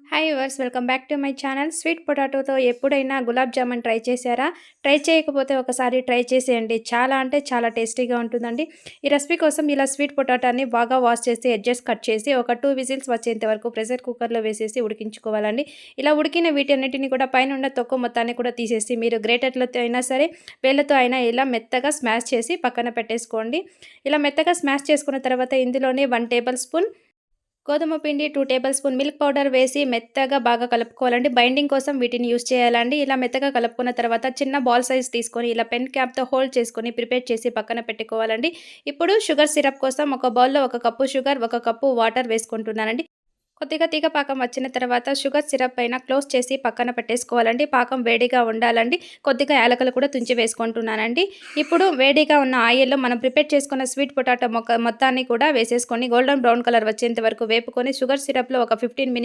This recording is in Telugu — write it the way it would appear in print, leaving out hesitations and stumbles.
Hi viewers, welcome back to my channel. Sweet పొటాటోతో ఎప్పుడైనా గులాబ్ జామున్ ట్రై చేశారా? ట్రై చేయకపోతే ఒకసారి ట్రై చేసేయండి. చాలా అంటే చాలా టేస్టీగా ఉంటుందండి. ఈ రెసిపీ కోసం ఇలా స్వీట్ పొటాటోని బాగా వాష్ చేసి ఎడ్జెస్ కట్ చేసి ఒక 2 విజిల్స్ వచ్చేంత వరకు ప్రెషర్ కుక్కర్లో వేసేసి ఉడికించుకోవాలండి. ఇలా ఉడికిన వీటన్నిటిని కూడా పైనున్న తొక్క మొత్తాన్ని కూడా తీసేసి మీరు గ్రేటర్లతో అయినా సరే, వేళ్ళతో అయినా ఇలా మెత్తగా స్మాష్ చేసి పక్కన పెట్టేసుకోండి. ఇలా మెత్తగా స్మాష్ చేసుకున్న తర్వాత ఇందులోనే 1 టేబుల్ స్పూన్ గోధుమ పిండి, 2 టేబుల్ స్పూన్ మిల్క్ పౌడర్ వేసి మెత్తగా బాగా కలుపుకోవాలండి. బైండింగ్ కోసం వీటిని యూజ్ చేయాలండి. ఇలా మెత్తగా కలుపుకున్న తర్వాత చిన్న బాల్ సైజ్ తీసుకొని ఇలా పెన్ క్యాప్‌తో హోల్డ్ చేసుకొని ప్రిపేర్ చేసి పక్కన పెట్టుకోవాలండి. ఇప్పుడు షుగర్ సిరప్ కోసం ఒక బౌల్‌లో 1 కప్పు షుగర్, 1 కప్పు వాటర్ వేసుకుంటున్నానండి. కొద్దిగా తీగ పాకం వచ్చిన తర్వాత షుగర్ సిరప్ పైన క్లోజ్ చేసి పక్కన పెట్టేసుకోవాలండి. పాకం వేడిగా ఉండాలండి. కొద్దిగా యాలకులు కూడా తుంచి వేసుకుంటున్నానండి. ఇప్పుడు వేడిగా ఉన్న ఆయిల్‌లో మనం ప్రిపేర్ చేసుకున్న స్వీట్ పొటాటో మొత్తాన్ని కూడా వేసేసుకొని గోల్డెన్ బ్రౌన్ కలర్ వచ్చేంత వరకు వేపుకొని షుగర్ సిరప్‌లో ఒక 15 మినిట్స్